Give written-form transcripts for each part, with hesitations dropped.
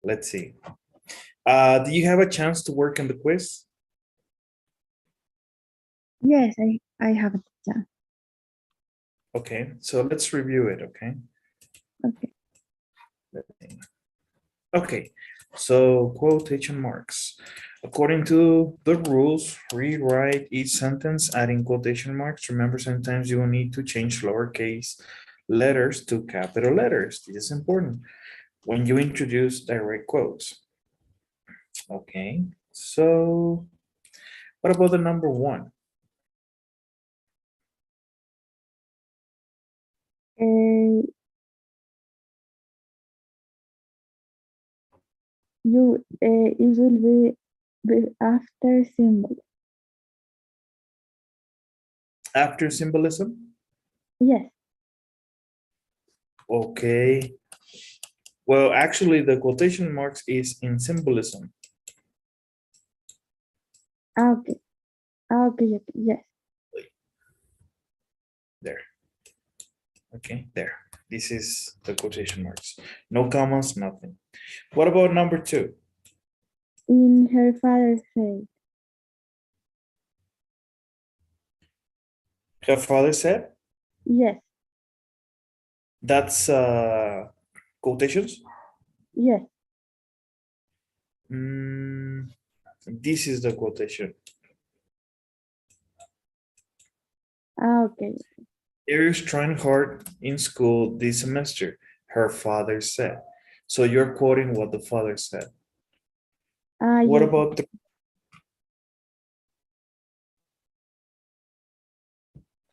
let's see. Do you have a chance to work on the quiz? Yes, I have it done. Okay, so let's review it, okay? Okay. Okay, so quotation marks. According to the rules, rewrite each sentence adding quotation marks. Remember, sometimes you will need to change lowercase letters to capital letters. This is important when you introduce direct quotes. Okay, so what about the number one? It will be after symbol. After symbolism? Yes. Okay. Well, actually, the quotation marks is in symbolism. Okay. Okay. Yes. There. Okay, there. This is the quotation marks. No commas, nothing. What about number two? In her father said. Her father said? Yes. That's quotations? Yes. This is the quotation. Okay. Eric's trying hard in school this semester, her father said. So you're quoting what the father said. What Yes. about the...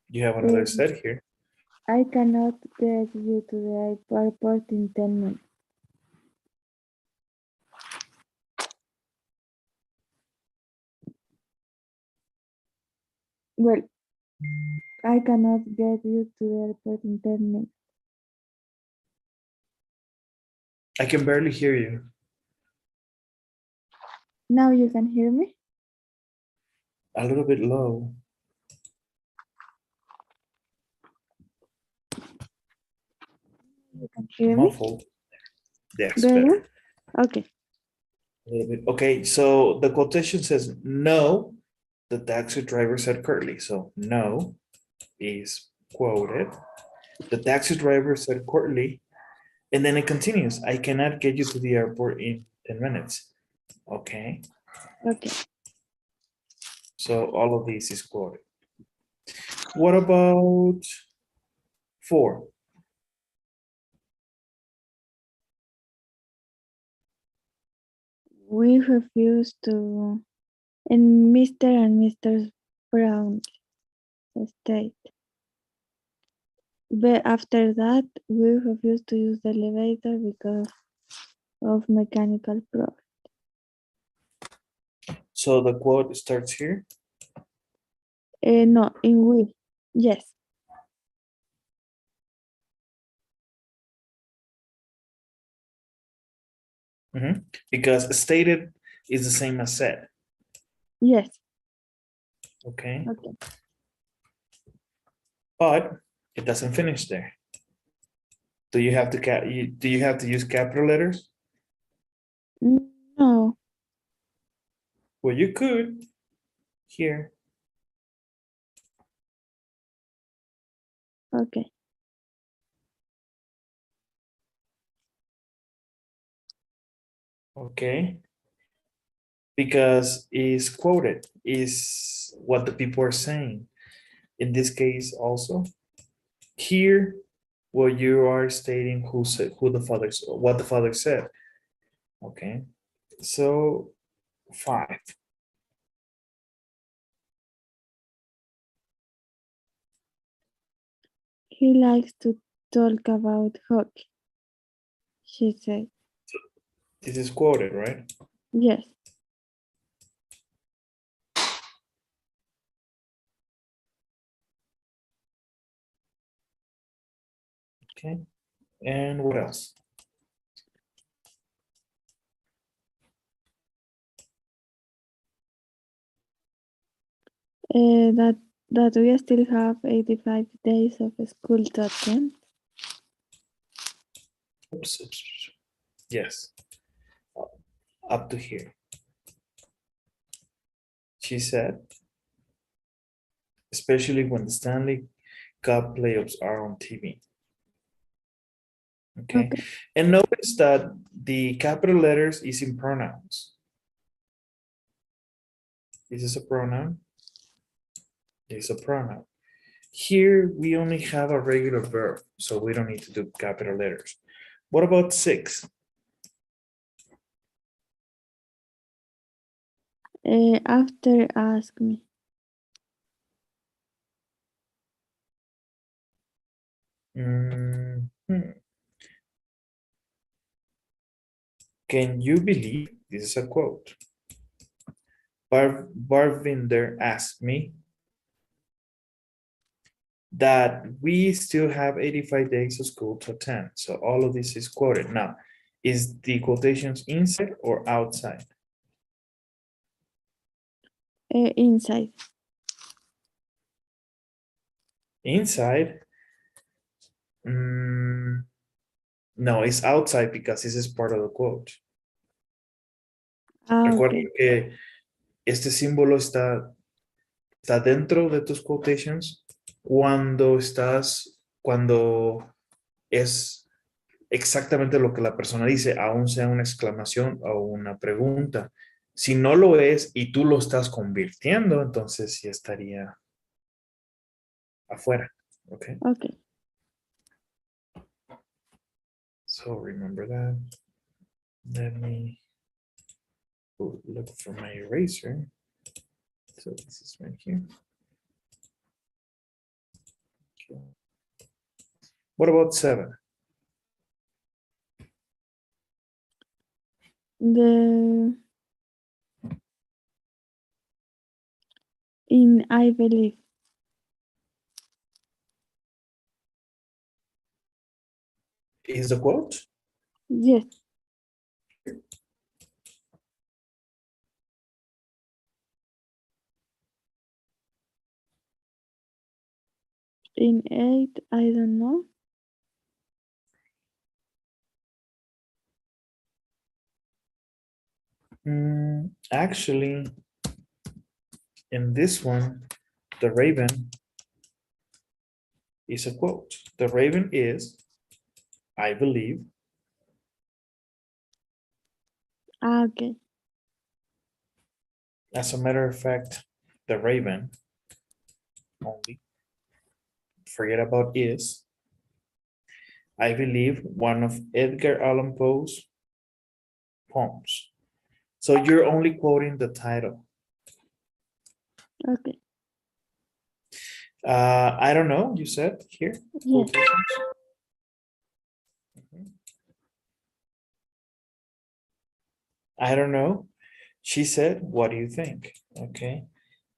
You have another set here. I cannot get you to the airport in 10 minutes. Well, I cannot get you to the airport in 10 minutes. I can barely hear you. Now you can hear me? A little bit low. You can hear Muffled. me? Yes, better. Okay. A little bit. Okay, so the quotation says no, the taxi driver said curtly. So no is quoted. The taxi driver said curtly, and then it continues. I cannot get you to the airport in 10 minutes. Okay. Okay. So all of these is quoted. What about 4? We refuse to, and Mr. and Mrs. Brown state. But after that, we refuse to use the elevator because of mechanical problem. So the quote starts here. No, in we. Yes. Because stated is the same as said. Yes. Okay. Okay. But it doesn't finish there. Do you have to use capital letters? No. Well, you could here. Okay. Okay. Because is quoted, is what the people are saying. In this case also. Here, well, you are stating what the father said. Okay. So 5. He likes to talk about hockey, she said. This is quoted, right? Yes. Okay. And what else? That we still have 85 days of school to attend. Oops. Yes. up to here. She said, especially when the Stanley Cup playoffs are on TV. Okay. Okay. And notice that the capital letters is in pronouns. This is a pronoun. This is a pronoun. Here we only have a regular verb, so we don't need to do capital letters. What about 6? After ask me. Mhm. Can you believe, this is a quote, Barvinder asked me that we still have 85 days of school to attend. So all of this is quoted. Now, is the quotations inside or outside? Inside. Inside? No, it's outside because this is part of the quote. Recuerda Okay. que este símbolo está dentro de tus quotations cuando es exactamente lo que la persona dice, aún sea una exclamación o una pregunta. Si no lo es y tú lo estás convirtiendo, entonces sí estaría afuera. Okay. Okay. So remember that. Let me look for my eraser. So this is right here. Okay. What about 7? In I believe. Is the quote? Yes. In 8, I don't know. Actually, in this one, the raven is a quote. The raven is, I believe. Okay. As a matter of fact, the raven only, forget about is, I believe, one of Edgar Allan Poe's poems. So you're only quoting the title. Okay. I don't know, you said here. Yes. Quotations. I don't know. She said, what do you think? Okay.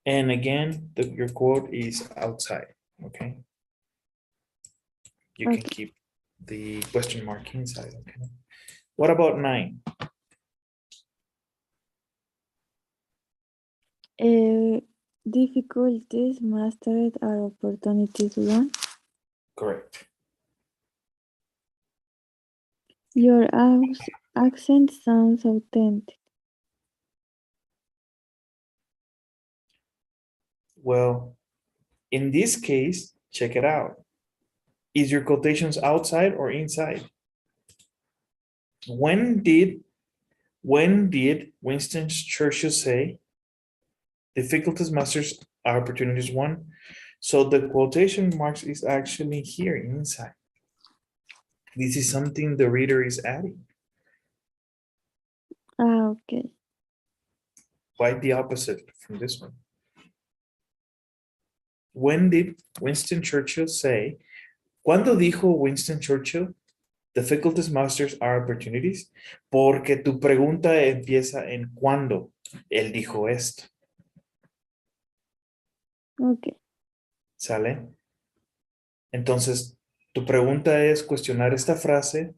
And again, your quote is outside. Okay. You can Okay. keep the question mark inside. Okay. What about 9? Difficulties mastered are opportunities won. Correct. Your accent sounds authentic. Well, in this case, check it out. Is your quotations outside or inside? When did Winston Churchill say, difficulties masters are opportunities won? So the quotation marks is actually here inside. This is something the reader is adding. Okay. Quite the opposite from this one. When did Winston Churchill say? ¿Cuándo dijo Winston Churchill? Difficulties masters are opportunities. Porque tu pregunta empieza en cuándo. Él dijo esto. Okay. ¿Sale? Entonces, tu pregunta es cuestionar esta frase.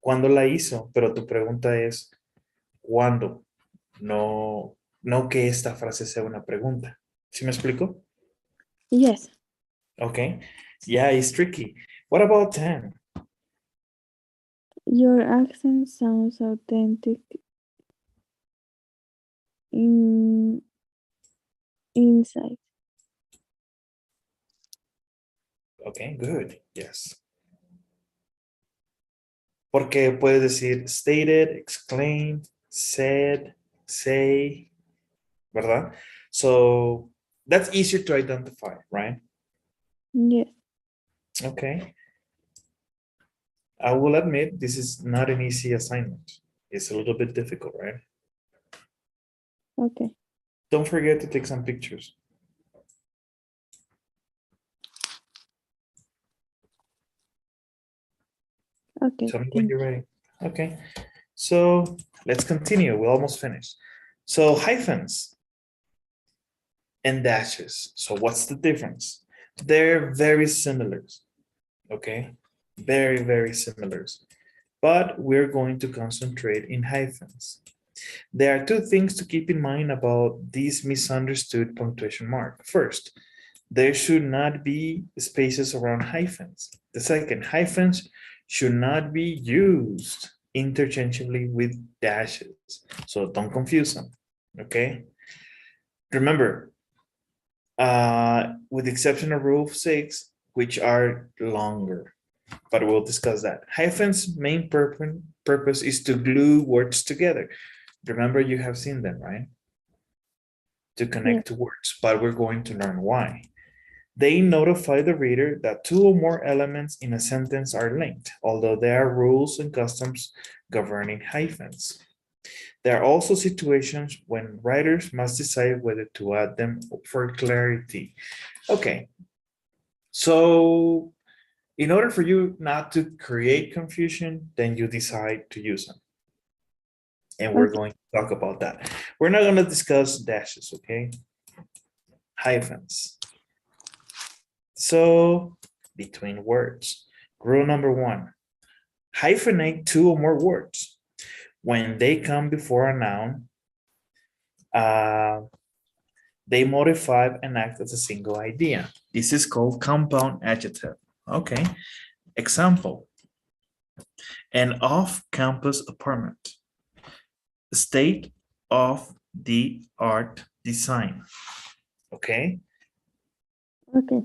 ¿Cuándo la hizo? Pero tu pregunta es ¿cuándo? No, no que esta frase sea una pregunta. ¿Sí me explico? Yes. Okay. Yeah, it's tricky. What about 10? Your accent sounds authentic in inside. Okay, good. Yes. Porque puedes decir stated, exclaimed, said, say, ¿verdad? So that's easier to identify, right? Yes. Okay. I will admit this is not an easy assignment. It's a little bit difficult, right? Okay. Don't forget to take some pictures. Okay. Tell me when Thank you're you. ready. Okay. So let's continue. We're almost finished. So hyphens and dashes. So what's the difference? They're very similar. Okay. Very, very similar. But we're going to concentrate in hyphens. There are two things to keep in mind about these misunderstood punctuation mark. First, there should not be spaces around hyphens. The second, hyphens should not be used interchangeably with dashes. So don't confuse them, okay? Remember, with the exception of rule 6, which are longer, but we'll discuss that. Hyphens' main purpose is to glue words together. Remember, you have seen them, right? To Yes. connect to words, but we're going to learn why. They notify the reader that two or more elements in a sentence are linked, although there are rules and customs governing hyphens. There are also situations when writers must decide whether to add them for clarity. Okay, so in order for you not to create confusion, then you decide to use them. And we're Okay. going to talk about that. We're not going to discuss dashes, okay? Hyphens. So between words. Rule number 1, hyphenate two or more words. When they come before a noun, they modify and act as a single idea. This is called compound adjective. Okay. Example, an off-campus apartment. State of the art design. Okay. Okay.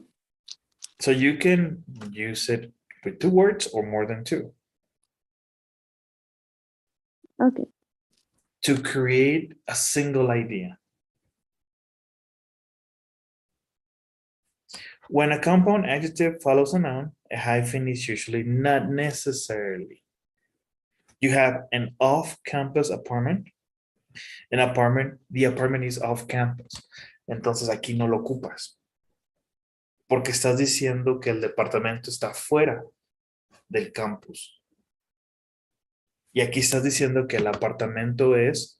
So you can use it with two words or more than two Okay. to create a single idea. When a compound adjective follows a noun, a hyphen is usually not necessarily. You have an off-campus apartment. An apartment, the apartment is off-campus. Entonces aquí no lo ocupas. Porque estás diciendo que el departamento está fuera del campus. Y aquí estás diciendo que el apartamento es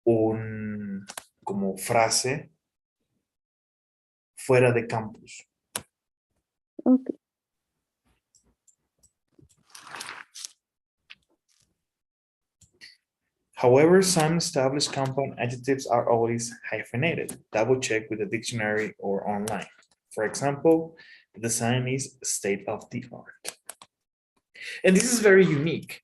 un, como frase fuera de campus. Okay. However, some established compound adjectives are always hyphenated. Double check with the dictionary or online. For example, the design is state of the art. And this is very unique.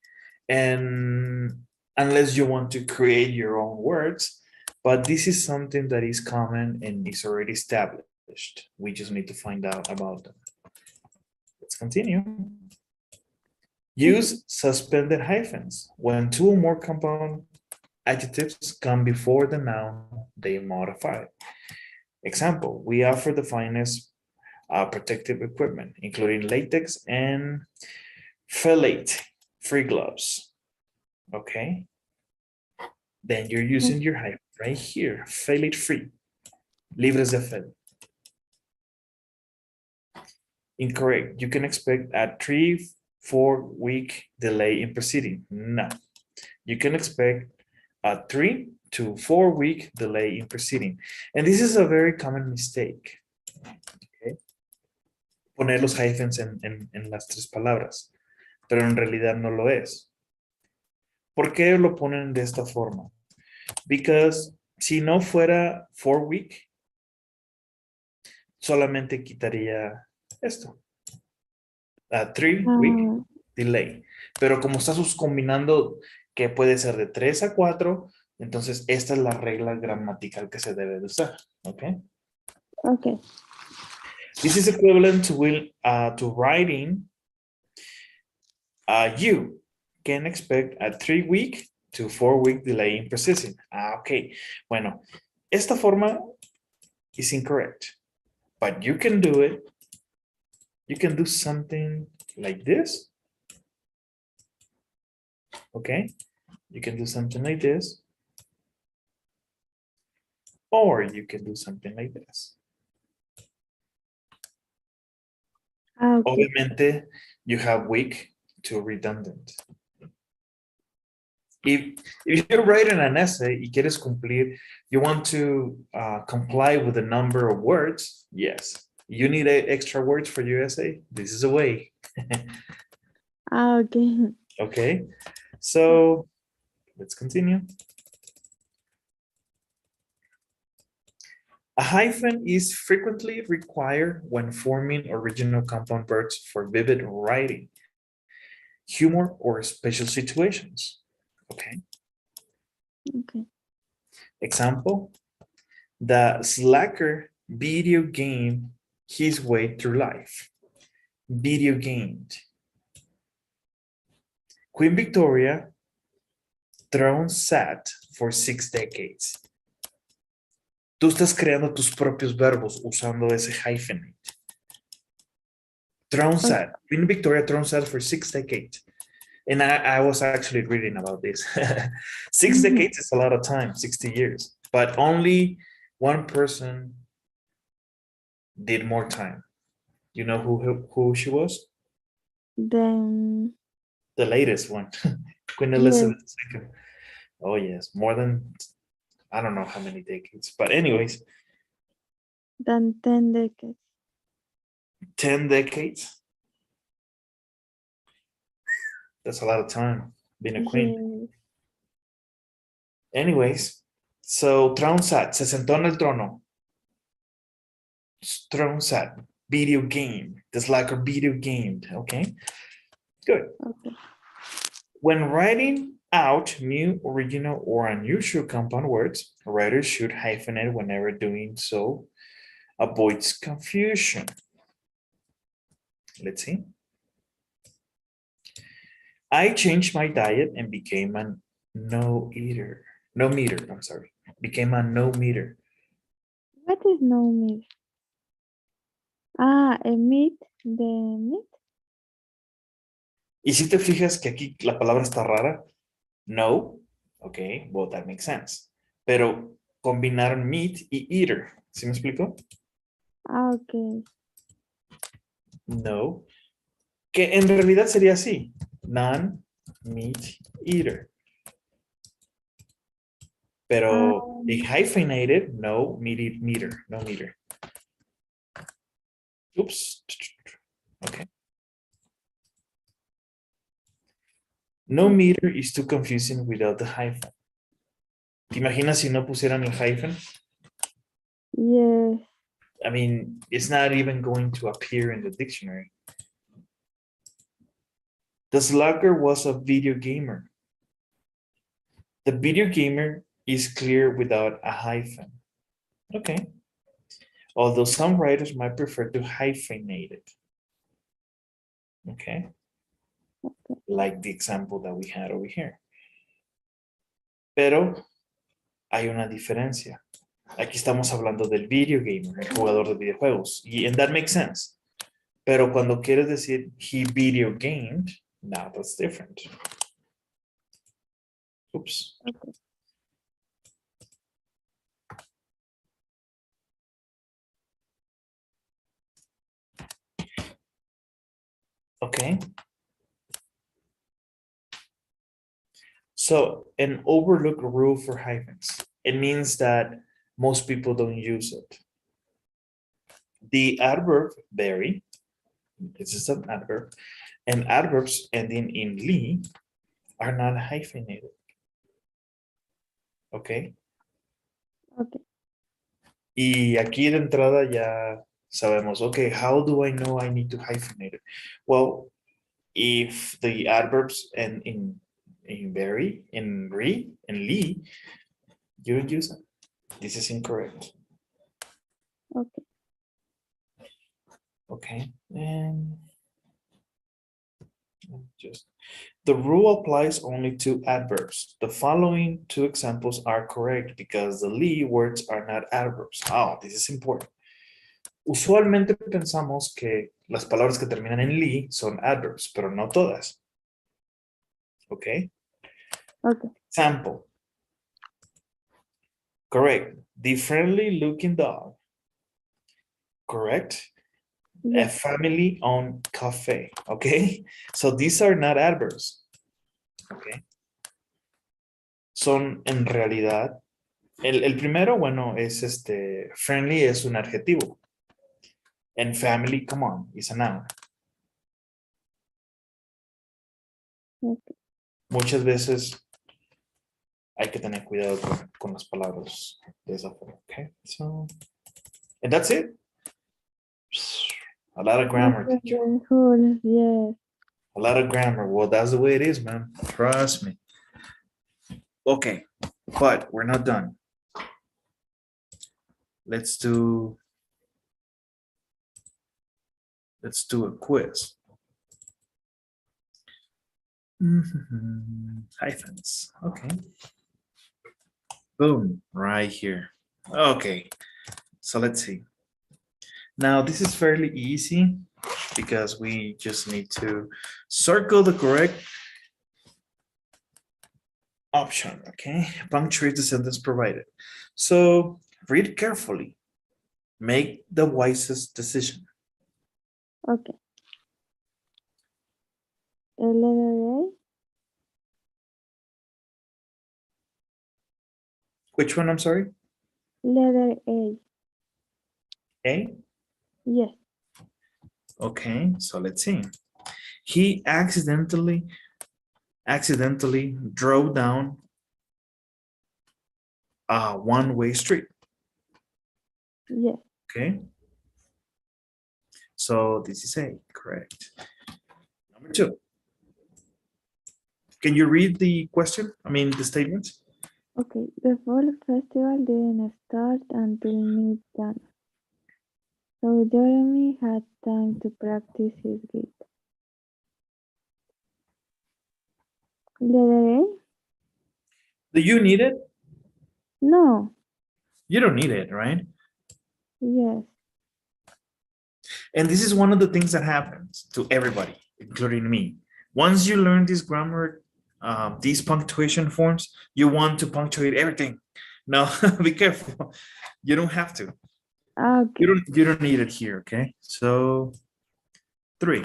And unless you want to create your own words, but this is something that is common and is already established. We just need to find out about them. Let's continue. Use suspended hyphens. When two or more compound adjectives come before the noun, they modify. Example, we offer the finest protective equipment, including latex and phthalate free gloves. Okay. Then you're using your hyphen right here, phthalate free, libres de fel. Incorrect. You can expect a 3-4 week delay in proceeding. No. You can expect a 3 to 4 week delay in proceeding. And this is a very common mistake. Okay. Poner los hyphens en las tres palabras, pero en realidad no lo es. ¿Por qué lo ponen de esta forma? Because si no fuera 4 week, solamente quitaría esto. A 3-week Ah, delay. Pero como estás combinando que puede ser de 3 a 4, entonces esta es la regla gramatical que se debe de usar. ¿Ok? okay. This is equivalent to writing you can expect a 3-week to 4-week delay in processing. Ok. Bueno, esta forma is incorrect, but you can do it. You can do something like this. Okay. You can do something like this. Or you can do something like this. Okay. Obviamente, you have weak to redundant. If you're writing an essay y quieres cumplir, you want to comply with the number of words, yes. You need extra words for your essay? This is a way. Okay. Okay, so let's continue. A hyphen is frequently required when forming original compound words for vivid writing, humor, or special situations. Okay. Okay. Example, the slacker video game his way through life. Video gamed. Queen Victoria, throne sat for 6 decades. Tú estás creando tus propios verbos usando ese hyphenate. Throne Okay. sat. Queen Victoria throne sat for 6 decades. And I was actually reading about this. 6 decades is a lot of time, 60 years. But only one person did more time. You know who she was? Then, The latest one, Queen yes, Elizabeth II. Oh yes, more than, I don't know how many decades. But anyways, then 10 decades. 10 decades. That's a lot of time being a queen. Yes. Anyways, so throne sat, se sentó en el trono. Throne sat, video game. That's like a video game. Okay, good. Okay. When writing out new, original, or unusual compound words, writers should hyphenate whenever doing so avoids confusion. Let's see. I changed my diet and became a no eater. No meter, I'm sorry. Became a no meter. What is no meat? Ah, a meat, the meat. Y si te fijas que aquí la palabra está rara, no, ok, well, that makes sense. Pero combinar meat y eater, ¿sí me explico? Ah, okay. No, que en realidad sería así, non-meat eater. Pero a hyphenated, no meter, no meter. Oops, okay. No meter is too confusing without the hyphen. ¿Te imaginas si no pusieran el hyphen? Yes. I mean, it's not even going to appear in the dictionary. The slugger was a video gamer. The video gamer is clear without a hyphen. Okay. Although some writers might prefer to hyphenate it. Okay. Like the example that we had over here. Pero hay una diferencia. Aquí estamos hablando del video gamer, el jugador de videojuegos. And that makes sense. Pero cuando quieres decir he video gamed, now that's different. Oops. Okay. Okay. So an overlooked rule for hyphens. It means that most people don't use it. The adverb very, this is an adverb, and adverbs ending in "ly" are not hyphenated. Okay. Okay. Y aquí de entrada ya Sabemos, okay, how do I know I need to hyphenate it? Well, if the adverbs end in very, in re, in li, you don't use them. This is incorrect. Okay. Okay, and just the rule applies only to adverbs. The following two examples are correct because the li words are not adverbs. Oh, this is important. Usualmente pensamos que las palabras que terminan en li son adverbs, pero no todas. Okay. Okay. Example. Correct. The friendly looking dog. Correct. A Yes. family owned cafe. Okay. So these are not adverbs. Okay. Son en realidad. El primero, bueno, es friendly es un adjetivo. And family, come on, is a noun. Okay. Muchas veces hay que tener cuidado con las palabras de esa forma. Okay. So, and that's it. A lot of grammar, teacher. Rules, yes. A lot of grammar. Well, that's the way it is, man. Trust me. Okay, but we're not done. Let's do a quiz. Hyphens. Okay. Boom, right here. Okay, so let's see. Now this is fairly easy because we just need to circle the correct option, okay? Punctuate the sentence provided. So read carefully. Make the wisest decision. Okay. Letter Which one, I'm sorry? A. Letter A. A? Yes. Okay, so let's see. He accidentally drove down a one-way street. Yes. Okay. So this is A, correct. Number two. Can you read the question? I mean, the statement? Okay. The fall festival didn't start until midnight. So Jeremy had time to practice his guitar. Letter A? Do you need it? No. You don't need it, right? Yes. And this is one of the things that happens to everybody, including me. Once you learn this grammar, these punctuation forms, you want to punctuate everything. No, be careful. You don't have to. Okay. You don't need it here, okay? So 3.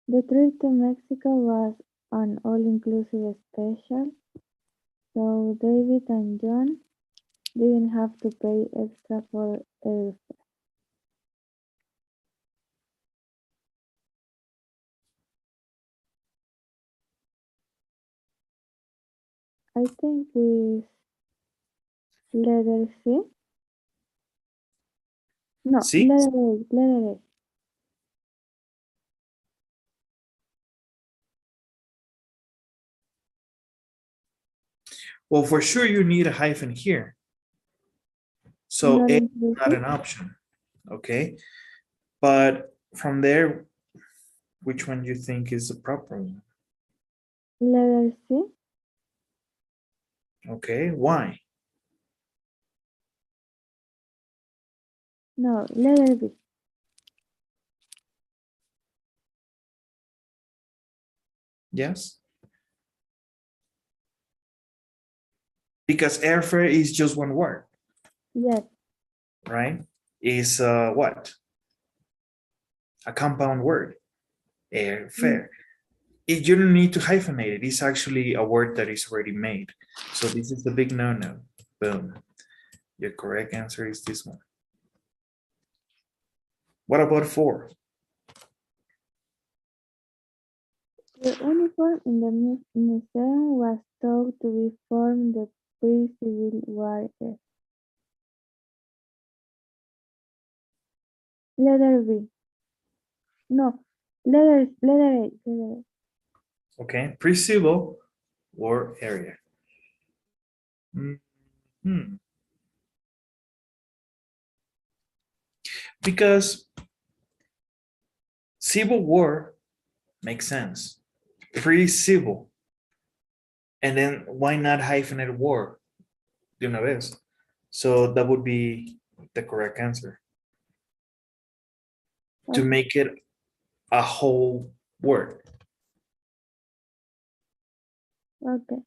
The trip to Mexico was an all-inclusive special, so David and John didn't have to pay extra for airfare. I think it's letter C. No, See? letter A. Letter A. Well, for sure you need a hyphen here. So Not A is not inclusive. an option, okay? But from there, which one do you think is the proper one? Letter C. Okay, why? No, letter B. Yes? Because airfare is just one word, Yes. right? Is what? A compound word, airfare. You don't need to hyphenate it. It's actually a word that is already made. So this is the big no-no. Boom. Your correct answer is this one. What about 4? The uniform in the museum was thought to be from the pre-Civil War era. Letter B. No, letter A. Letter A. Okay, pre-civil war area. Mhm. Because civil war makes sense. Pre-civil. And then why not hyphenate war? De una vez. So that would be the correct answer. To Okay. make it a whole word. Okay.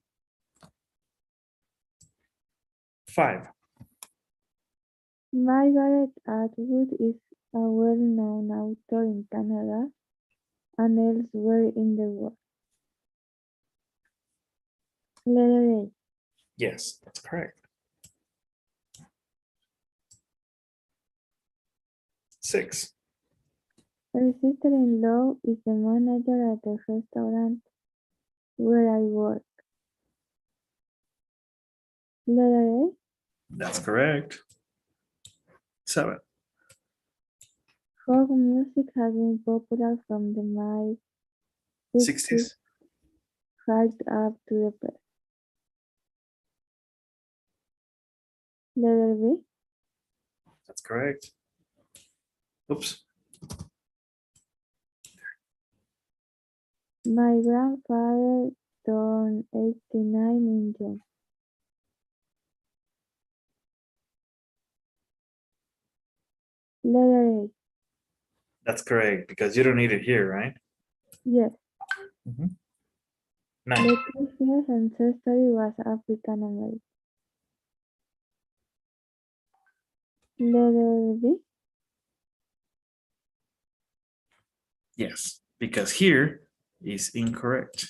5. Margaret Atwood is a well-known author in Canada and elsewhere in the world. Letter A. Yes, that's correct. 6. Her sister-in-law is the manager at the restaurant where I work. Letter A. That's correct. 7. Folk music has been popular from the mid-60s 60s. right up to the present. Letter B. That's correct. Oops. My grandfather turned 89 in June. Letter A. That's correct because you don't need it here, right? Yes. 9. Letitia's ancestry was African American. Letter B. Yes, because here is incorrect,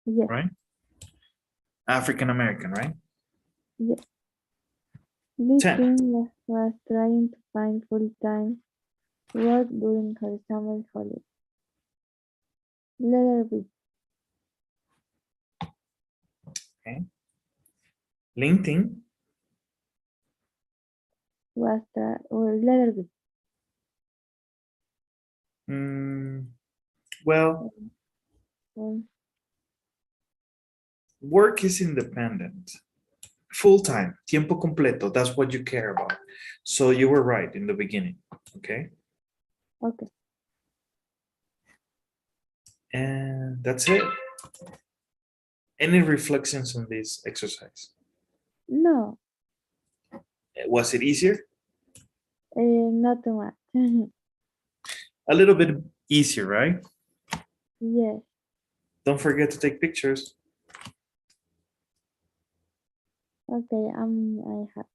Yes. right? African American, right? Yes. 10. Litin was trying to find full-time work during her summer holiday. Letter B. Okay. LinkedIn. Letter B. Well, Um, work is independent. Full-time, tiempo completo, that's what you care about. So you were right in the beginning, okay? okay. And that's it. Any reflections on this exercise? No, Was it easier? not too much. A little bit easier, right? Yes. Don't forget to take pictures. Okay. I have.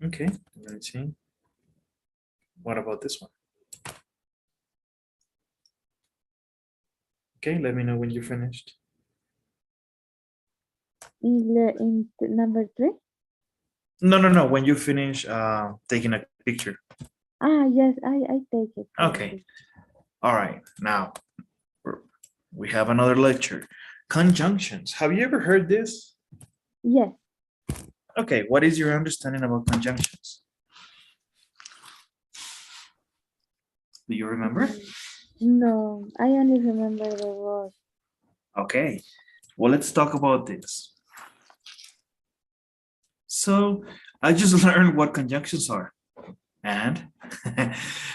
Okay, let's see. What about this one? Okay, let me know when you're finished. In number 3. No. When you finish taking a picture. Yes. I take it. Okay. All right. Now we have another lecture. Conjunctions. Have you ever heard this? Yes. Okay. What is your understanding about conjunctions? Do you remember? No, I only remember the word. Okay. Well, let's talk about this. So I just learned what conjunctions are. And,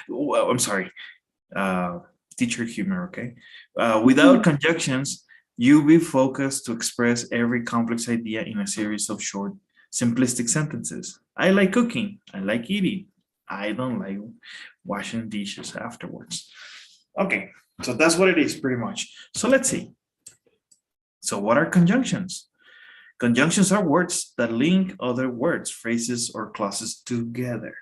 well, I'm sorry, teacher humor, okay? Without conjunctions, you'll be focused to express every complex idea in a series of short, simplistic sentences. I like cooking. I like eating. I don't like washing dishes afterwards. Okay, so that's what it is pretty much. So let's see. So what are conjunctions? Conjunctions are words that link other words, phrases, or clauses together.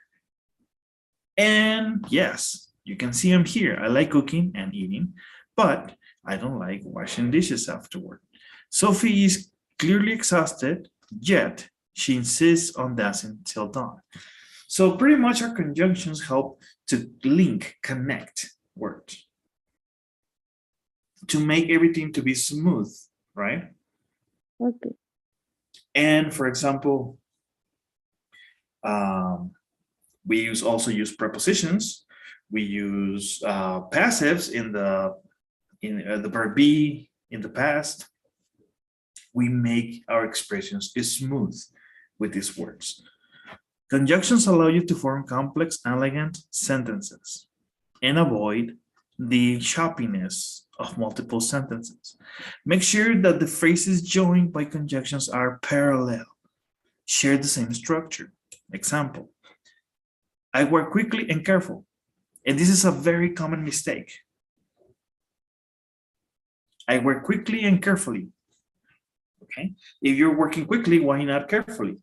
And yes, you can see them here. I like cooking and eating, but I don't like washing dishes afterward. Sophie is clearly exhausted, yet she insists on dancing till dawn. So pretty much our conjunctions help to link, connect words, to make everything to be smooth, right? Okay. And for example, we also use prepositions. We use passives in the verb be in the past. We make our expressions smooth with these words. Conjunctions allow you to form complex, elegant sentences and avoid the choppiness of multiple sentences. Make sure that the phrases joined by conjunctions are parallel, share the same structure. Example, I work quickly and careful. And this is a very common mistake. I work quickly and carefully. Okay. If you're working quickly, why not carefully?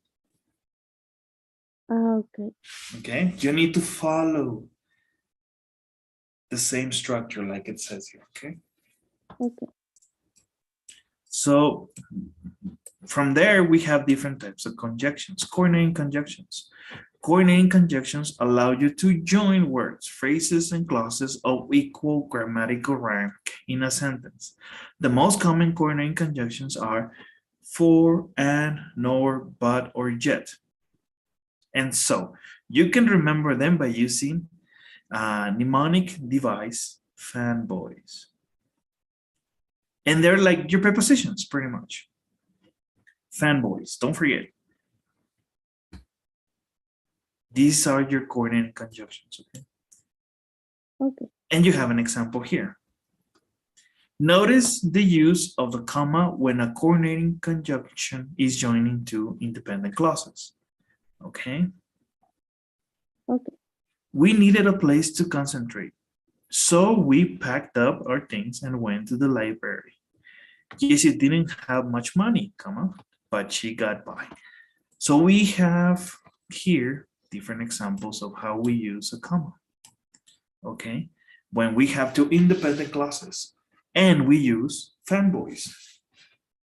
Okay. Okay. You need to follow the same structure like it says here. Okay. Okay. So from there, we have different types of conjunctions, coordinating conjunctions. Coordinating conjunctions allow you to join words, phrases, and clauses of equal grammatical rank in a sentence. The most common coordinating conjunctions are for, and, nor, but, or yet. And so you can remember them by using a mnemonic device, fanboys. And they're like your prepositions, pretty much. Fanboys, don't forget. These are your coordinating conjunctions, okay? Okay. And you have an example here. Notice the use of the comma when a coordinating conjunction is joining two independent clauses, okay? Okay. We needed a place to concentrate, so we packed up our things and went to the library. Jessie didn't have much money, comma, but she got by. So we have here different examples of how we use a comma, okay? When we have two independent clauses and we use fanboys.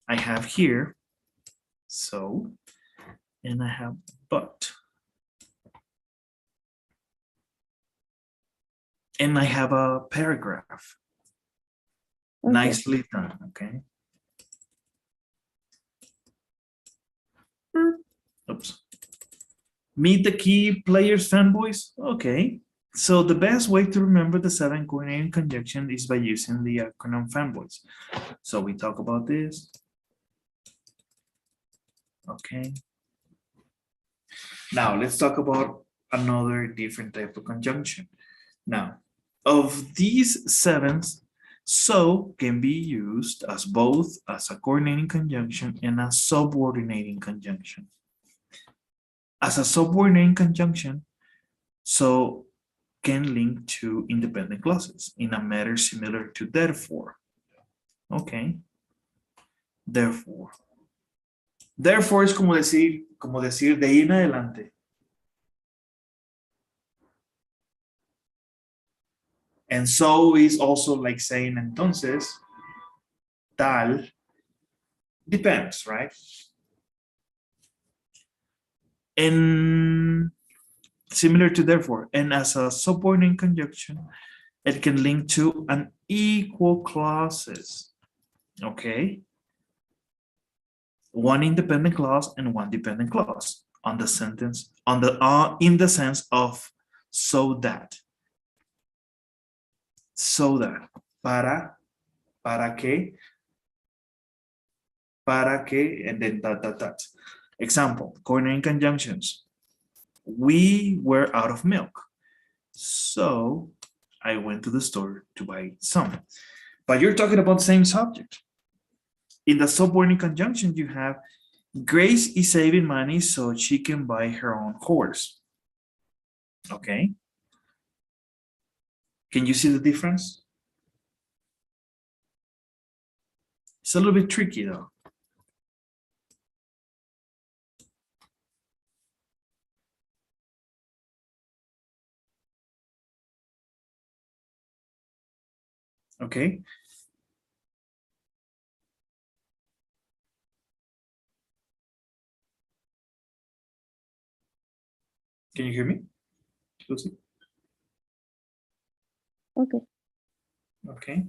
I have here, so, and I have but. And I have a paragraph. Okay. Nicely done, okay? Oops. Meet the key players, fanboys. Okay. So the best way to remember the 7 coordinating conjunction is by using the acronym fanboys. So we talk about this. Okay. Now let's talk about another different type of conjunction. Now, of these 7, so can be used as both as a coordinating conjunction and a subordinating conjunction. As a subordinating conjunction, so can link to independent clauses in a manner similar to therefore. Okay. Therefore. Therefore es como decir de ahí en adelante. And so is also like saying entonces, tal, depends, right? And similar to therefore, and as a subordinating conjunction, it can link to an equal clauses, okay? One independent clause and one dependent clause on the sentence, on the in the sense of so that. So that. Para que, and then that. Example, coordinating conjunctions. We were out of milk, so I went to the store to buy some. But you're talking about the same subject. In the subordinate conjunction, you have Grace is saving money so she can buy her own horse. Okay. Can you see the difference? It's a little bit tricky though. Okay. Can you hear me, Lucy? Okay. Okay.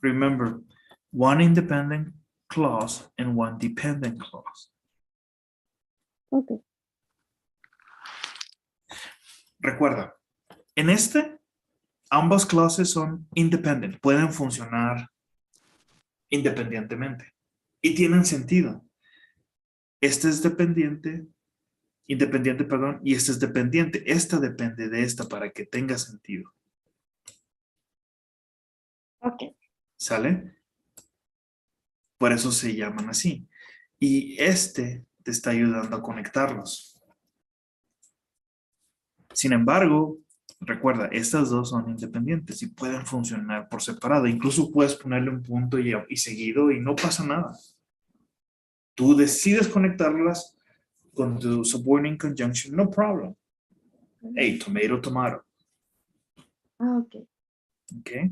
Remember, one independent clause and one dependent clause. Okay. Recuerda, en ambas clases son independientes, pueden funcionar independientemente y tienen sentido. Este es independiente, perdón, y este es dependiente. Esta depende de esta para que tenga sentido. Okay. ¿Sale? Por eso se llaman así. Y este te está ayudando a conectarlos. Sin embargo, recuerda, estas dos son independientes y pueden funcionar por separado. Incluso puedes ponerle un punto y seguido y no pasa nada. Tú decides conectarlas con tu subordinate conjunction, no problem. Hey, tomato, tomato. Okay. Okay.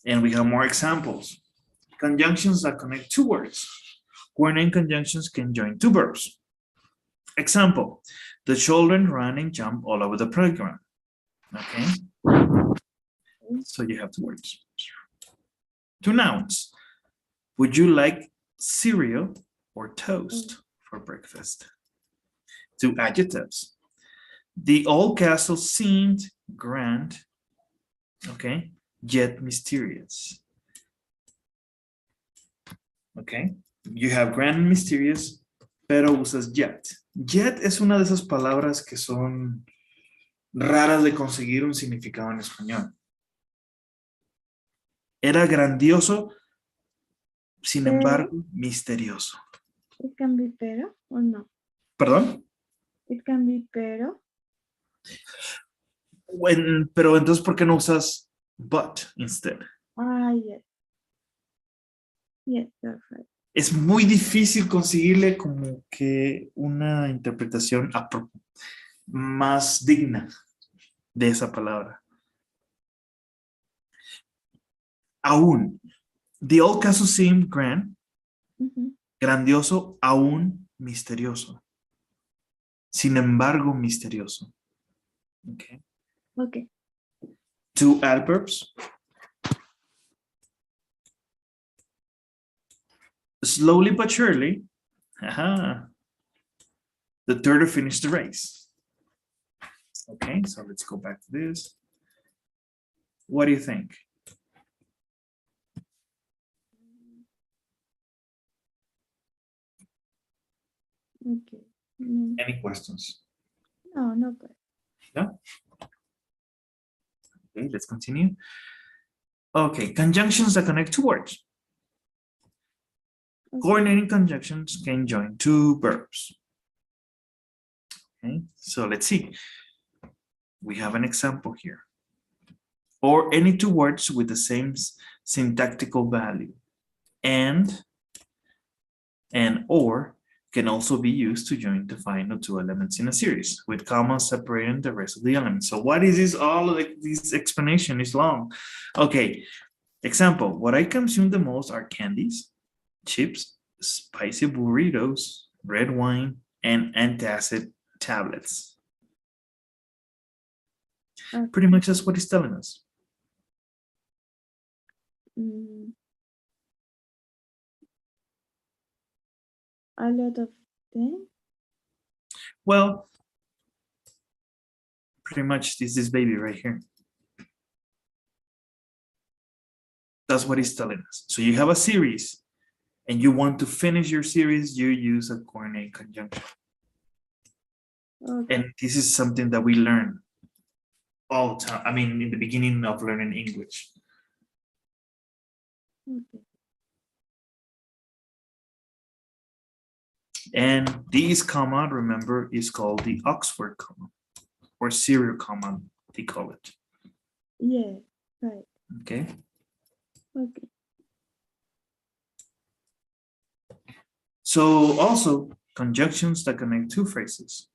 And we have more examples. Conjunctions that connect two words. Coordinating conjunctions can join two verbs. Example, the children run and jump all over the playground. Okay. So you have two words. Two nouns. Would you like cereal or toast for breakfast? Two adjectives. The old castle seemed grand, okay, yet mysterious. Okay, you have grand and mysterious, pero usas yet. Yet es una de esas palabras que son raras de conseguir un significado en español. Era grandioso, sin embargo, misterioso. It can be pero or no? ¿Perdón? It can be pero. Pero entonces, ¿por qué no usas but instead? Yes. Yes, that's right. Es muy difícil conseguirle como que una interpretación más digna de esa palabra. Aún. The old castle seemed grand. Grandioso, aún misterioso. Sin embargo, misterioso. Okay. Okay. Two adverbs. Slowly but surely, the turtle finished the race. Okay, so let's go back to this. What do you think? Okay. Any questions? No, no question. No? Okay, let's continue. Okay, conjunctions that connect two words. Okay. Coordinating conjunctions can join two verbs. Okay, so let's see. We have an example here. Or any two words with the same syntactical value. And or can also be used to join the final two elements in a series with commas separating the rest of the elements. So what is this? All of this explanation is long. Okay, example, what I consume the most are candies, chips, spicy burritos, red wine, and antacid tablets. Okay. Pretty much that's what he's telling us. A lot of things. Well, pretty much this baby right here. That's what he's telling us. So you have a series and you want to finish your series, you use a coordinating conjunction. Okay. And this is something that we learn all the time. I mean, in the beginning of learning English. Okay. And this comma, remember, is called the Oxford comma or serial comma, they call it. Yeah, right. Okay. Okay. So also conjunctions that connect two phrases.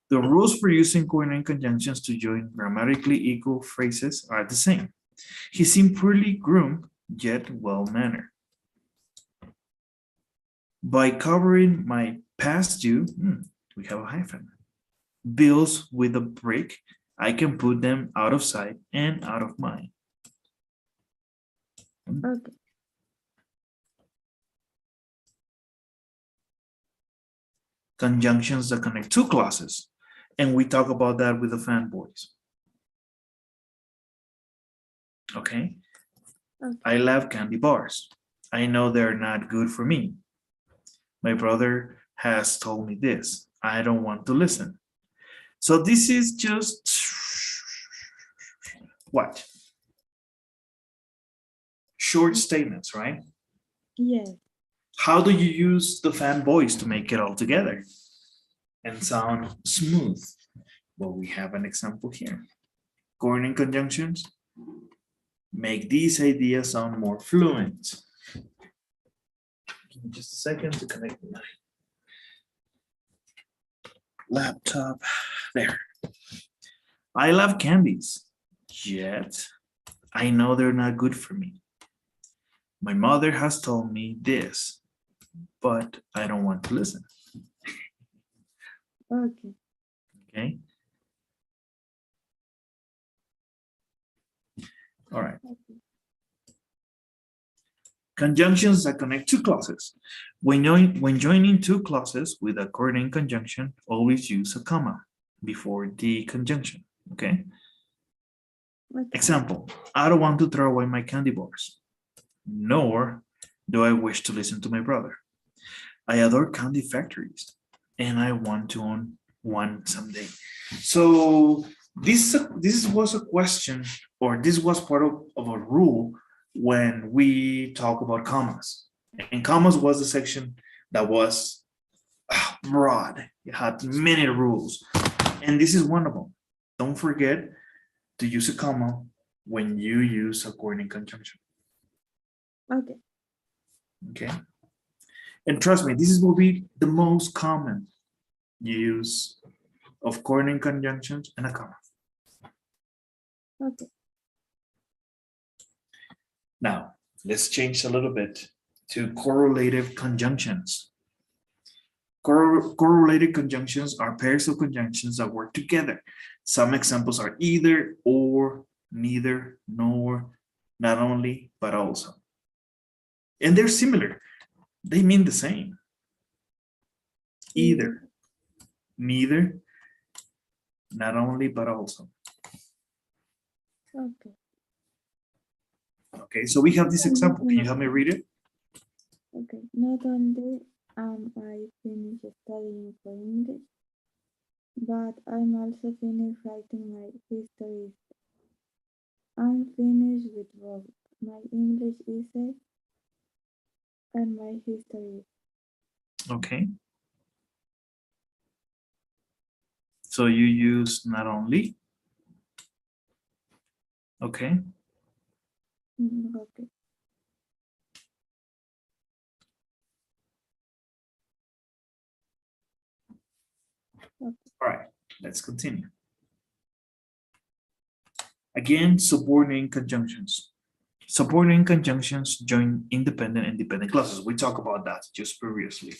The rules for using coordinating conjunctions to join grammatically equal phrases are the same. He seemed poorly groomed, yet well-mannered. By covering my past due, we have a hyphen, bills with a brick, I can put them out of sight and out of mind. Okay. conjunctions that connect two clauses. And we talk about that with the fanboys. Okay? Okay. I love candy bars. I know they're not good for me. My brother has told me this. I don't want to listen. So this is just what? Short statements, right? Yes. How do you use the fanboys to make it all together and sound smooth? Well, we have an example here. Coordinating conjunctions make these ideas sound more fluent. Give me just a second to connect my laptop. There. I love candies, yet I know they're not good for me. My mother has told me this, but I don't want to listen. Okay. Okay. All right. Okay. Conjunctions that connect two clauses. When joining two clauses with a coordinating conjunction, always use a comma before the conjunction. Okay. Okay. Example, I don't want to throw away my candy bars, nor do I wish to listen to my brother. I adore candy factories, and I want to own one someday. So this was a question, or this was part of a rule when we talk about commas. And commas was the section that was broad. It had many rules, and this is one of them. Don't forget to use a comma when you use a coordinating conjunction. Okay. Okay. And trust me, this will be the most common use of coordinating conjunctions and a comma. Okay. Now, let's change a little bit to correlative conjunctions. Correlated conjunctions are pairs of conjunctions that work together. Some examples are either, or, neither, nor, not only, but also. And they're similar. They mean the same. Either, neither, not only, but also. Okay. Okay, so we have this example. Can you help me read it? Okay. Not only am I finished studying for English, but I'm also finished writing my history. I'm finished with both my English essay and my history. Okay. So you use not only. Okay. Okay. All right, let's continue. Again, subordinating conjunctions. Subordinating conjunctions join independent and dependent clauses. We talked about that just previously.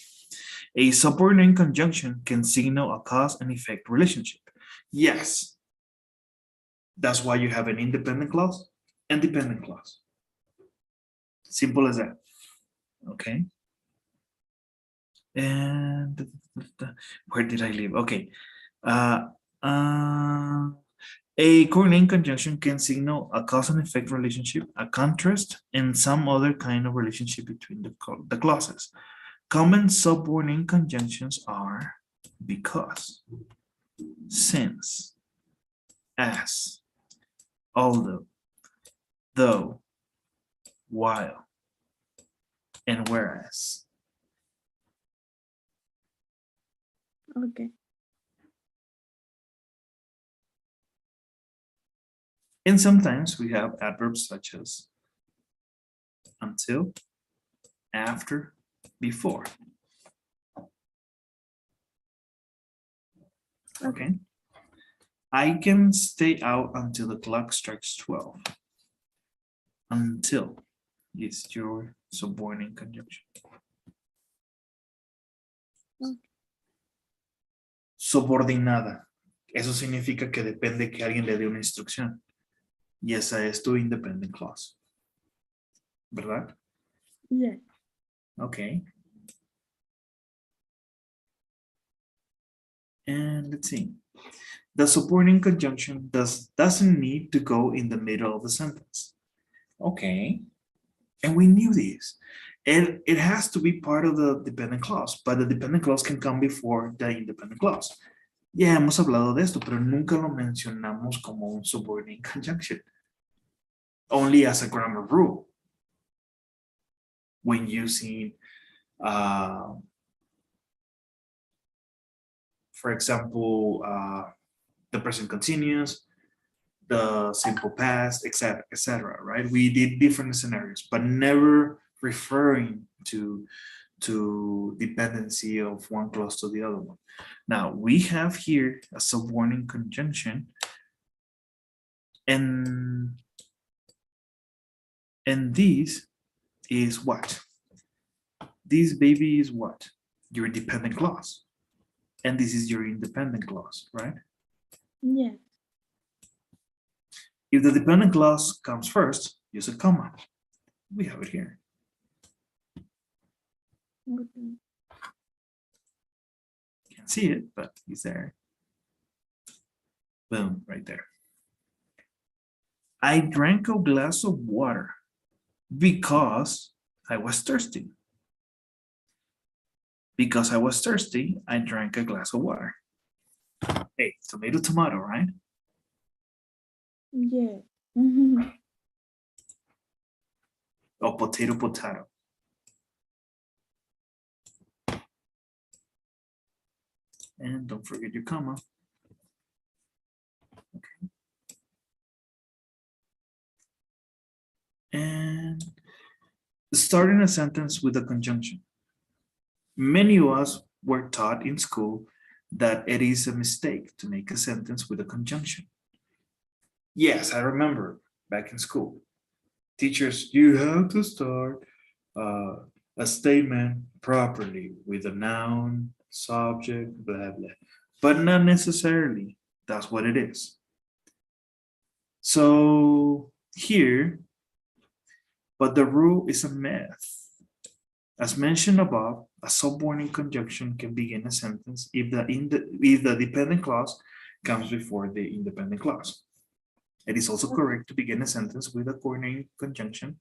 A subordinating conjunction can signal a cause and effect relationship. Yes, that's why you have an independent clause and dependent clause. Simple as that. Okay. And where did I leave? Okay. A coordinating conjunction can signal a cause and effect relationship, a contrast, and some other kind of relationship between the clauses. Common subordinating conjunctions are because, since, as, although, though, while, and whereas. Okay. And sometimes we have adverbs such as until, after, before. Okay. I can stay out until the clock strikes 12. Until is your subordinating conjunction. Okay. Subordinada. Eso significa que depende que alguien le dé una instrucción. Y esa es tu independent clause. ¿Verdad? Yes. Okay. let's see. The supporting conjunction doesn't need to go in the middle of the sentence. Okay. And we knew this. It has to be part of the dependent clause, but the dependent clause can come before the independent clause. Ya hemos hablado de esto, pero nunca lo mencionamos como un subordinate conjunction. Only as a grammar rule. When using, for example, the present continuous, the simple past, etc., right? We did different scenarios, but never referring to dependency of one clause to the other one. Now, we have here a subordinate conjunction, and this is what? This baby is what? Your dependent clause. And this is your independent clause, right? Yes. If the dependent clause comes first, use a comma. We have it here. Okay. Can't see it, but it's there. Boom, right there. I drank a glass of water because I was thirsty. Because I was thirsty, I drank a glass of water. Hey, tomato, tomato, right? Yes. Or potato, potato. And don't forget your comma. Okay. And starting a sentence with a conjunction. Many of us were taught in school that it is a mistake to make a sentence with a conjunction. Yes, I remember back in school. Teachers, you have to start a statement properly with a noun, subject, blah, blah. But not necessarily. That's what it is. So here, but the rule is a myth. As mentioned above, a subordinate conjunction can begin a sentence if the dependent clause comes before the independent clause. It is also correct to begin a sentence with a coordinating conjunction.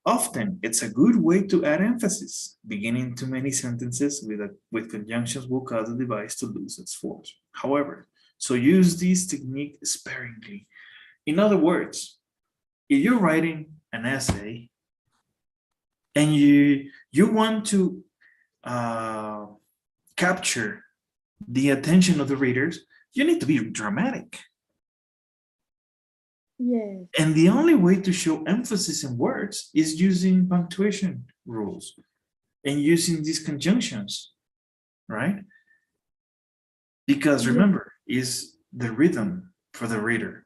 Often, it's a good way to add emphasis. Beginning too many sentences with conjunctions will cause the device to lose its force. However, so use this technique sparingly. In other words, if you're writing an essay and you want to capture the attention of the readers, you need to be dramatic. Yes. And the only way to show emphasis in words is using punctuation rules and using these conjunctions, right? Because remember, is the rhythm for the reader.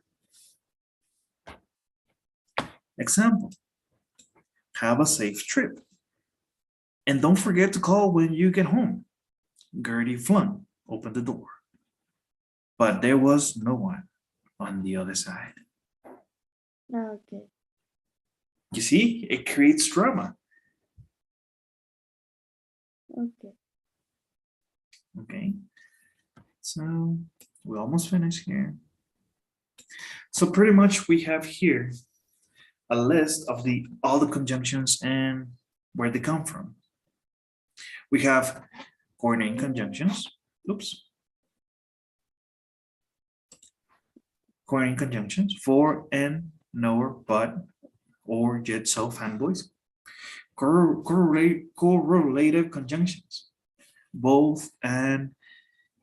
Example, have a safe trip. And don't forget to call when you get home. Gertie flung open the door. But there was no one on the other side. Okay. You see, it creates drama. Okay. Okay. So we almost finished here. So pretty much we have here a list of all the conjunctions and where they come from. We have coordinating conjunctions. Oops. Coordinating conjunctions for, and, nor, but, or, yet, so, fanboys. Correlative conjunctions. Both, and,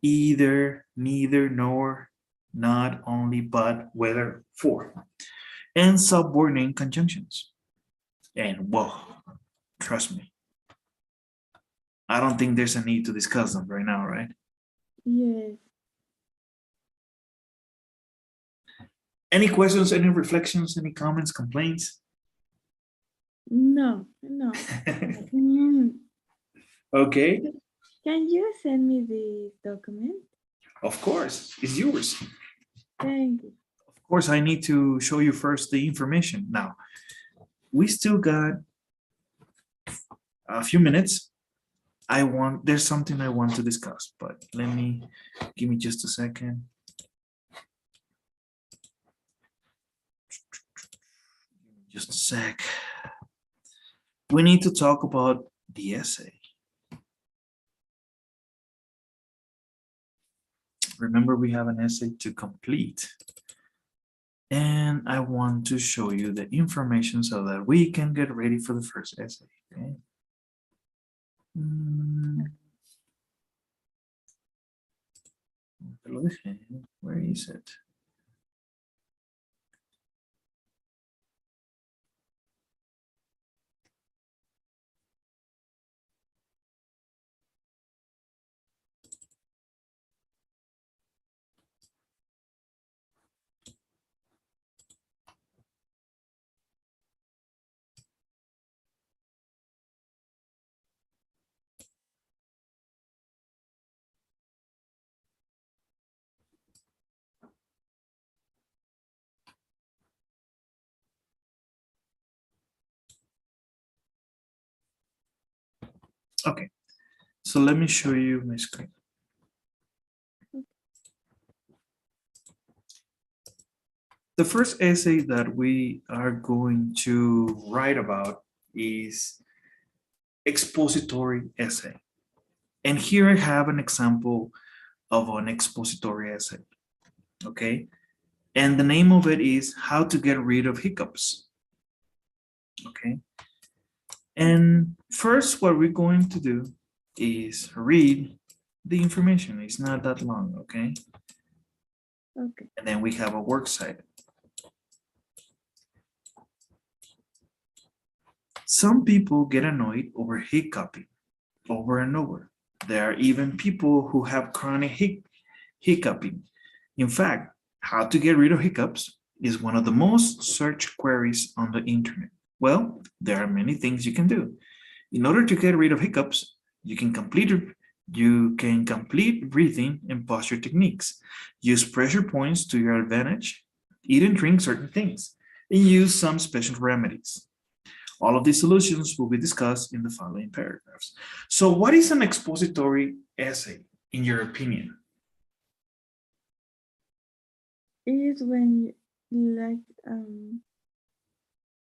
either, neither, nor, not, only, but, whether, for. And subordinate conjunctions. And whoa, trust me, I don't think there's a need to discuss them right now, right? Yes. Any questions, any reflections, any comments, complaints? No. Mm. Okay. Can you send me the document? Of course, it's yours. Thank you. Of course, I need to show you first the information. Now, we still got a few minutes. there's something I want to discuss, but give me just a second. Just a sec. We need to talk about the essay. Remember, we have an essay to complete. And I want to show you the information so that we can get ready for the first essay. Okay. Where is it? Okay, so let me show you my screen. The first essay that we are going to write about is expository essay. And here I have an example of an expository essay, okay? And the name of it is How to Get Rid of Hiccups, okay? And first, what we're going to do is read the information. It's not that long, okay? Okay. And then we have a work site. Some people get annoyed over hiccuping over and over. There are even people who have chronic hiccuping. In fact, how to get rid of hiccups is one of the most searched queries on the internet. Well, there are many things you can do. In order to get rid of hiccups, you can complete breathing and posture techniques. Use pressure points to your advantage. Eat and drink certain things. And use some special remedies. All of these solutions will be discussed in the following paragraphs. So what is an expository essay, in your opinion? Is when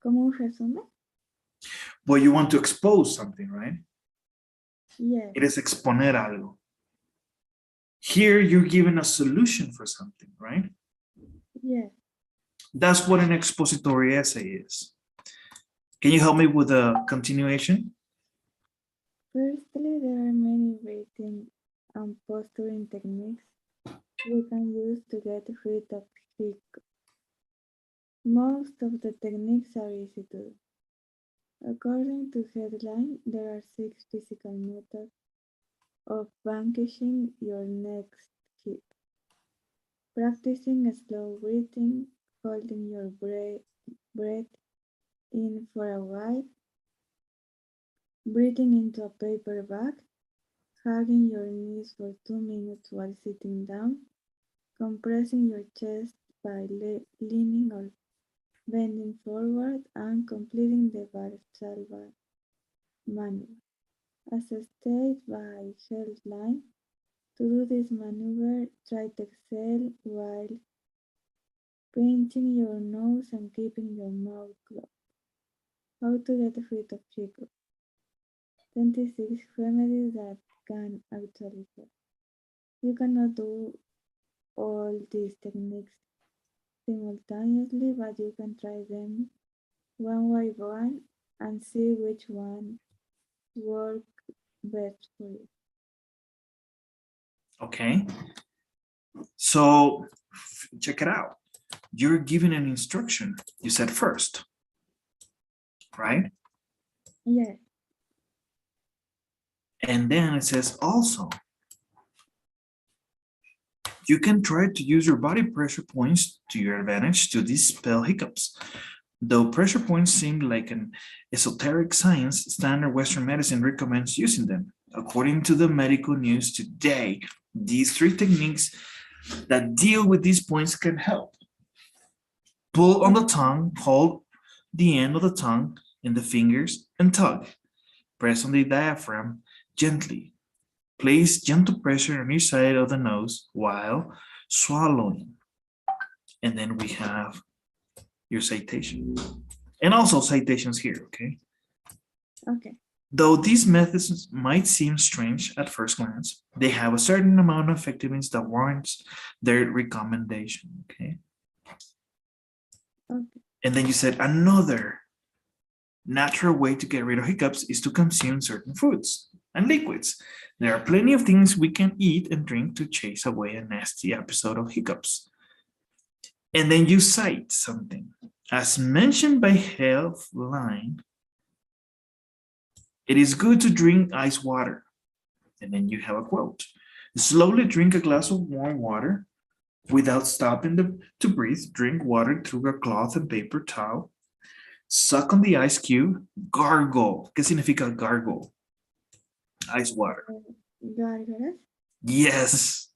como un resumen? Well, you want to expose something, right? Yes. It is exponer algo. Here, you're given a solution for something, right? Yes. That's what an expository essay is. Can you help me with a continuation? Firstly, there are many breathing and posturing techniques you can use to get rid of hiccups. Most of the techniques are easy to do. According to headline, there are 6 physical methods of vanquishing your next hiccup. Practicing slow breathing, holding your breath in for a while, breathing into a paper bag, hugging your knees for 2 minutes while sitting down, compressing your chest by leaning or bending forward, and completing the Valsalva maneuver. As stated by headline, to do this maneuver, try to exhale while pinching your nose and keeping your mouth closed. How to get rid of hiccups. 26 remedies that can actually help. You cannot do all these techniques simultaneously, but you can try them one by one and see which one works best for you. Okay. So check it out. You're given an instruction. You said first, right? Yes. And then it says also. You can try to use your body pressure points to your advantage to dispel hiccups. Though pressure points seem like an esoteric science, standard Western medicine recommends using them. According to the medical news today, these 3 techniques that deal with these points can help. Pull on the tongue, hold the end of the tongue in the fingers, and tug. Press on the diaphragm, gently. Place gentle pressure on each side of the nose while swallowing. And then we have your citation. And also citations here, okay? Okay. Though these methods might seem strange at first glance, they have a certain amount of effectiveness that warrants their recommendation, okay? Okay. And then you said another natural way to get rid of hiccups is to consume certain foods and liquids. There are plenty of things we can eat and drink to chase away a nasty episode of hiccups. And then you cite something. As mentioned by Healthline, it is good to drink ice water. And then you have a quote. Slowly drink a glass of warm water without stopping to breathe. Drink water through a cloth and paper towel. Suck on the ice cube. Gargle. ¿Qué significa gargle? Ice water. Gárgaras. Yes.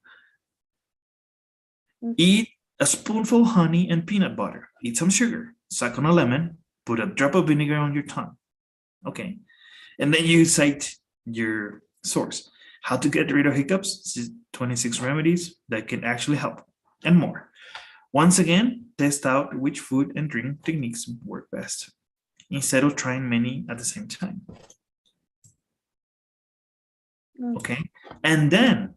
Okay. Eat a spoonful of honey and peanut butter. Eat some sugar. Suck on a lemon. Put a drop of vinegar on your tongue. Okay. And then you cite your source. How to get rid of hiccups, 26 remedies that can actually help, and more. Once again, test out which food and drink techniques work best, instead of trying many at the same time. Okay, and then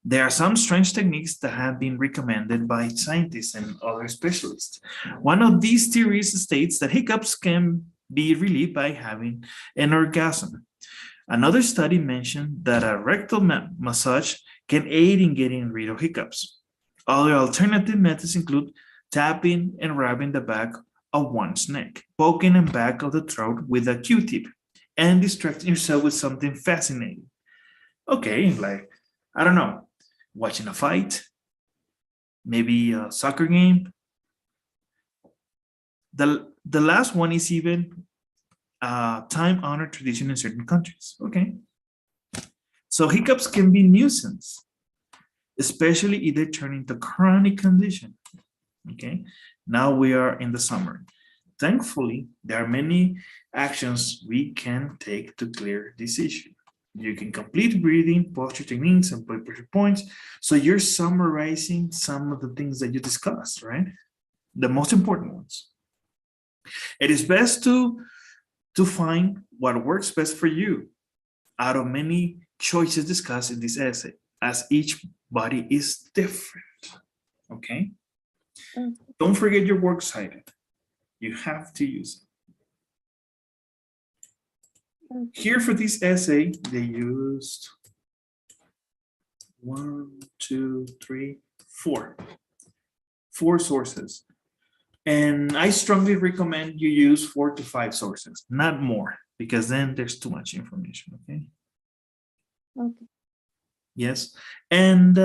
there are some strange techniques that have been recommended by scientists and other specialists. One of these theories states that hiccups can be relieved by having an orgasm. Another study mentioned that a rectal massage can aid in getting rid of hiccups. Other alternative methods include tapping and rubbing the back of one's neck, poking the back of the throat with a Q-tip, and distracting yourself with something fascinating. Okay, like, I don't know, watching a fight, maybe a soccer game. The last one is even time-honored tradition in certain countries. Okay. So hiccups can be nuisance, especially if they turn into chronic condition. Okay. Now we are in the summer. Thankfully, there are many actions we can take to clear this issue. You can complete breathing, posture techniques, and pressure points. So you're summarizing some of the things that you discussed, right? The most important ones. It is best to find what works best for you out of many choices discussed in this essay, as each body is different. Okay? Don't forget your works cited. You have to use it. Here for this essay, they used 1, 2, 3, 4. 4 sources. And I strongly recommend you use 4 to 5 sources, not more, because then there's too much information, okay? Okay. Yes. And,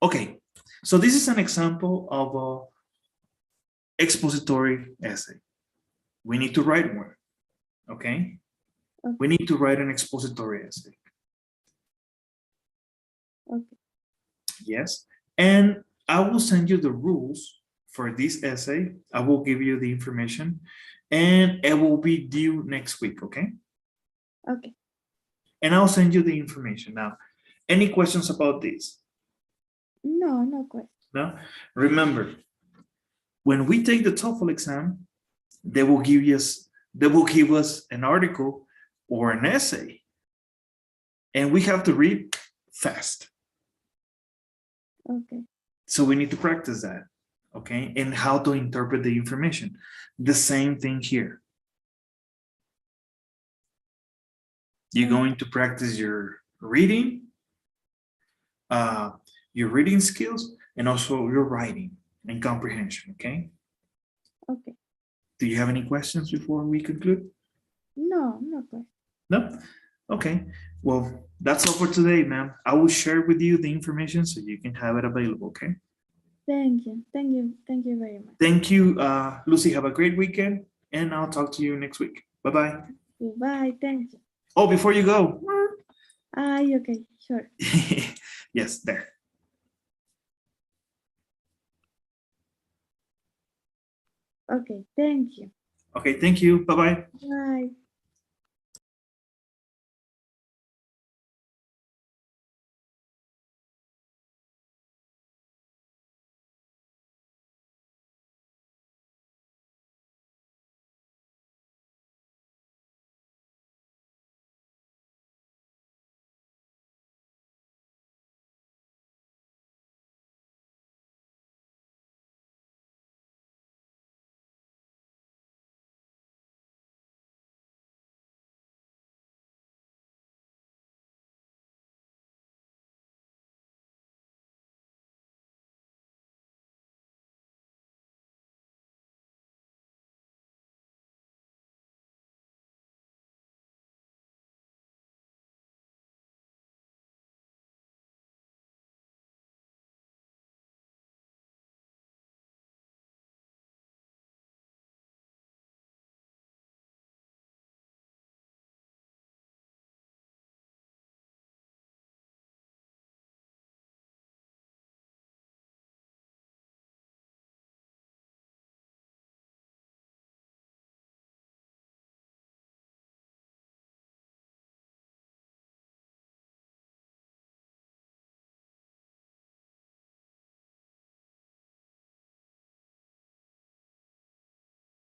okay. So this is an example of a expository essay. We need to write one, okay? We need to write an expository essay. Okay. Yes. And I will send you the rules for this essay. I will give you the information and it will be due next week, okay? Okay. And I'll send you the information. Now, any questions about this? No, no question. No? Remember, when we take the TOEFL exam, they will give us an article or an essay. And we have to read fast. Okay. So we need to practice that, okay? And how to interpret the information. The same thing here. You're going to practice your reading skills, and also your writing and comprehension, okay? Okay. Do you have any questions before we conclude? No, no question. No? Okay. Well, that's all for today, ma'am. I will share with you the information so you can have it available, okay? Thank you. Thank you. Thank you very much. Thank you, Lucy. Have a great weekend, and I'll talk to you next week. Bye-bye. Goodbye. Thank you. Oh, before you go. Okay, sure. Yes, there. Okay, thank you. Okay, thank you. Bye-bye. Bye.